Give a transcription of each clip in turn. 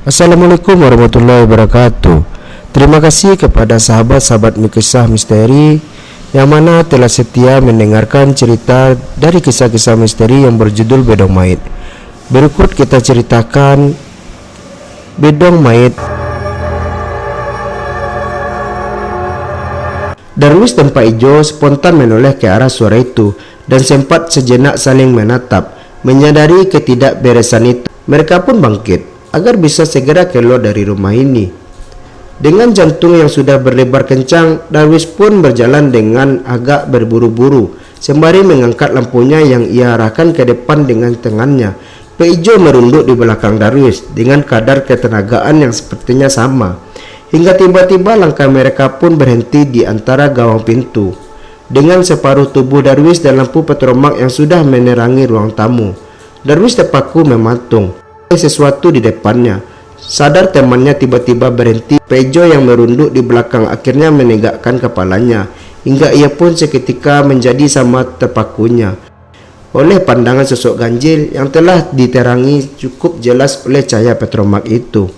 Assalamualaikum warahmatullahi wabarakatuh. Terima kasih kepada sahabat-sahabat Kisah Misteri yang mana telah setia mendengarkan cerita dari kisah-kisah misteri yang berjudul Bedong Mait. Berikut kita ceritakan Bedong Mait. Darwis dan Pak Ijo spontan menoleh ke arah suara itu dan sempat sejenak saling menatap. Menyadari ketidakberesan itu, mereka pun bangkit agar bisa segera keluar dari rumah ini. Dengan jantung yang sudah berdebar kencang, Darwis pun berjalan dengan agak berburu-buru, sembari mengangkat lampunya yang ia arahkan ke depan dengan tangannya. Pak Ijo merunduk di belakang Darwis dengan kadar ketenagaan yang sepertinya sama, hingga tiba-tiba langkah mereka pun berhenti di antara gawang pintu. Dengan separuh tubuh Darwis dan lampu petromak yang sudah menerangi ruang tamu, Darwis terpaku mematung sesuatu di depannya. Sadar temannya tiba-tiba berhenti, Pejo yang merunduk di belakang akhirnya menegakkan kepalanya, hingga ia pun seketika menjadi sama terpakunya oleh pandangan sosok ganjil yang telah diterangi cukup jelas oleh cahaya petromak itu.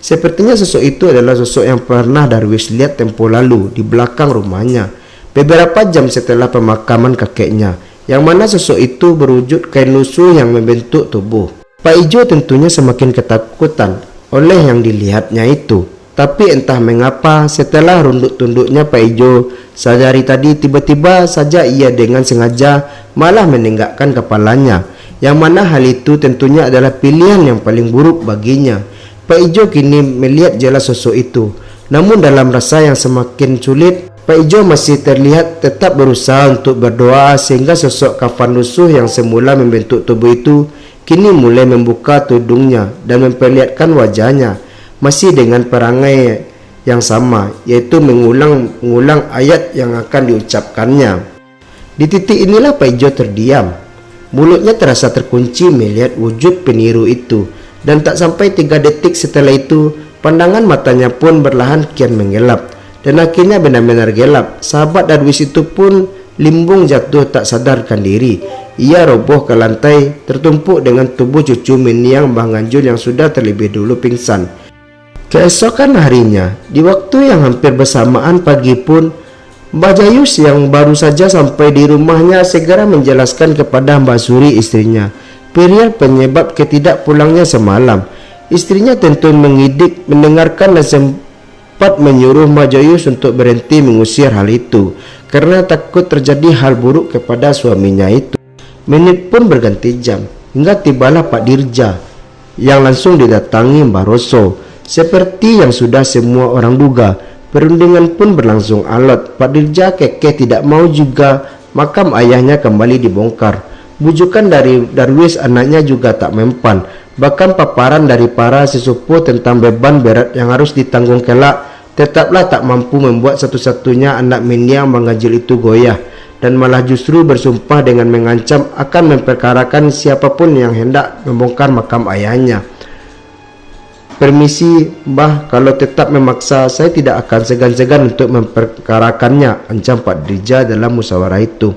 Sepertinya sosok itu adalah sosok yang pernah Darwis lihat tempo lalu di belakang rumahnya, beberapa jam setelah pemakaman kakeknya, yang mana sosok itu berwujud kain lusuh yang membentuk tubuh. Pak Ijo tentunya semakin ketakutan oleh yang dilihatnya itu. Tapi entah mengapa setelah runduk-tunduknya Pak Ijo sadari tadi, tiba-tiba saja ia dengan sengaja malah menenggakkan kepalanya, yang mana hal itu tentunya adalah pilihan yang paling buruk baginya. Pak Ijo kini melihat jelas sosok itu, namun dalam rasa yang semakin sulit, Pak Ijo masih terlihat tetap berusaha untuk berdoa, sehingga sosok kafan lusuh yang semula membentuk tubuh itu kini mulai membuka tudungnya dan memperlihatkan wajahnya, masih dengan perangai yang sama, yaitu mengulang ayat yang akan diucapkannya. Di titik inilah Pak Ijo terdiam. Mulutnya terasa terkunci melihat wujud peniru itu, dan tak sampai 3 detik setelah itu, pandangan matanya pun berlahan kian menggelap, dan akhirnya benar-benar gelap. Sahabat Darwis itu pun limbung jatuh tak sadarkan diri. Ia roboh ke lantai, tertumpuk dengan tubuh cucu mendiang Mbah Ganjul yang sudah terlebih dulu pingsan. Keesokan harinya, di waktu yang hampir bersamaan pagi pun, Mbah Jayus yang baru saja sampai di rumahnya segera menjelaskan kepada Mbak Suri, istrinya, perial penyebab ketidakpulangnya semalam. Istrinya tentu mengidik mendengarkan dan sempat menyuruh Mbak Jayus untuk berhenti mengusir hal itu, karena takut terjadi hal buruk kepada suaminya itu. Menit pun berganti jam, hingga tibalah Pak Dirja yang langsung didatangi Mbah Roso. Seperti yang sudah semua orang duga, perundingan pun berlangsung alot. Pak Dirja kekeh tidak mau juga makam ayahnya kembali dibongkar. Bujukan dari Darwis anaknya juga tak mempan. Bahkan paparan dari para sesepuh tentang beban berat yang harus ditanggung kelak tetaplah tak mampu membuat satu-satunya anak mendiang Mbah Ganjil itu goyah, dan malah justru bersumpah dengan mengancam akan memperkarakan siapapun yang hendak membongkar makam ayahnya. "Permisi, Mbah, kalau tetap memaksa, saya tidak akan segan-segan untuk memperkarakannya," ancam Pak Dirja dalam musyawarah itu.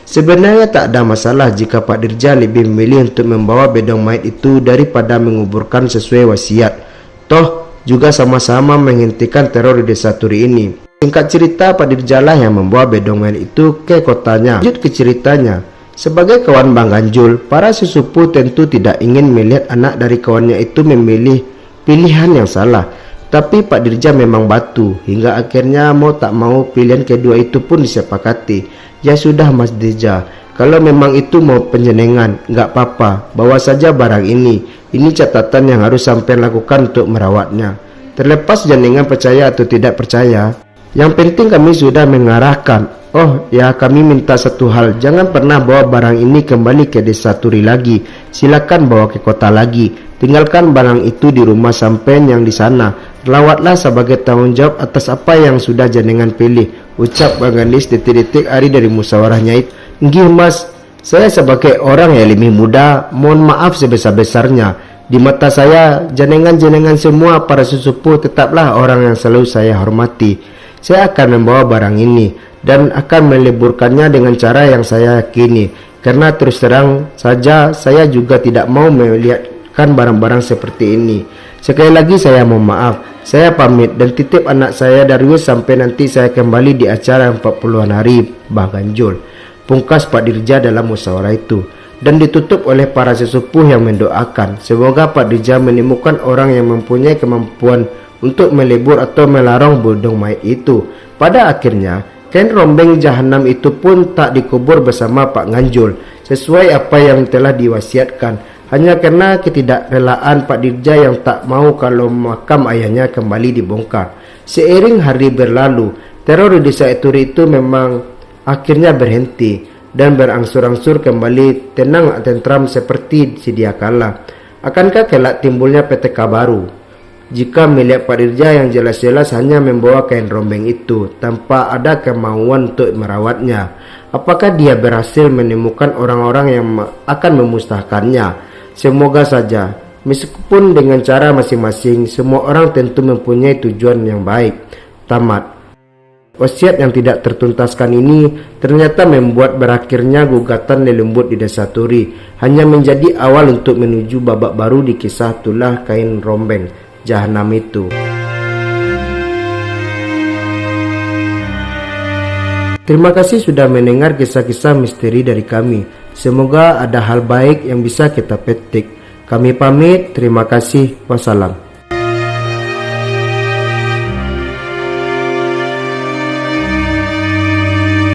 Sebenarnya tak ada masalah jika Pak Dirja lebih memilih untuk membawa Bedong Mait itu daripada menguburkan sesuai wasiat. Toh juga sama-sama menghentikan teror di desa Turi ini. Singkat cerita, Pak Dirja lah yang membawa Bedong Mait itu ke kotanya. Lanjut ke ceritanya. Sebagai kawan Bang Ganjul, para sesepuh tentu tidak ingin melihat anak dari kawannya itu memilih pilihan yang salah. Tapi Pak Dirja memang batu, hingga akhirnya mau tak mau pilihan kedua itu pun disepakati. "Ya sudah Mas Dirja, kalau memang itu mau penjenengan, nggak apa-apa, bawa saja barang ini. Ini catatan yang harus sampai lakukan untuk merawatnya. Terlepas jenengan percaya atau tidak percaya, yang penting kami sudah mengarahkan. Oh ya, kami minta satu hal, jangan pernah bawa barang ini kembali ke desa Turi lagi. Silakan bawa ke kota lagi. Tinggalkan barang itu di rumah sampean yang di sana. Rawatlah sebagai tanggung jawab atas apa yang sudah jenengan pilih," ucap Bang Gandis detik-detik hari dari musyawarahnya itu. "Nggih Mas, saya sebagai orang yang lebih muda, mohon maaf sebesar-besarnya. Di mata saya, jenengan-jenengan semua para sesepuh tetaplah orang yang selalu saya hormati. Saya akan membawa barang ini dan akan meleburkannya dengan cara yang saya yakini, karena terus terang saja saya juga tidak mau melihatkan barang-barang seperti ini. Sekali lagi saya mohon maaf. Saya pamit dan titip anak saya Darius sampai nanti saya kembali di acara 40-an hari Bah Ganjul. Pungkas Pak Dirja dalam musyawarah itu. Dan ditutup oleh para sesepuh yang mendoakan. Semoga Pak Dirja menemukan orang yang mempunyai kemampuan untuk melebur atau melarang bodong mayat itu. Pada akhirnya, kain rombeng jahanam itu pun tak dikubur bersama Pak Ganjul sesuai apa yang telah diwasiatkan. Hanya karena ketidakrelaan Pak Dirja yang tak mau kalau makam ayahnya kembali dibongkar. Seiring hari berlalu, teror di desa Eturi itu memang akhirnya berhenti dan berangsur-angsur kembali tenang tentram seperti sedia kala. Akankah kelak timbulnya PTK baru jika melihat Pak Dirja yang jelas-jelas hanya membawa kain rombeng itu tanpa ada kemauan untuk merawatnya? Apakah dia berhasil menemukan orang-orang yang akan memusnahkannya? Semoga saja. Meskipun dengan cara masing-masing, semua orang tentu mempunyai tujuan yang baik. Tamat. Wasiat yang tidak tertuntaskan ini ternyata membuat berakhirnya gugatan lelembut di desa Turi, hanya menjadi awal untuk menuju babak baru di kisah tulah kain rombeng jahanam itu. Terima kasih sudah mendengar kisah-kisah misteri dari kami. Semoga ada hal baik yang bisa kita petik. Kami pamit, terima kasih, wassalam.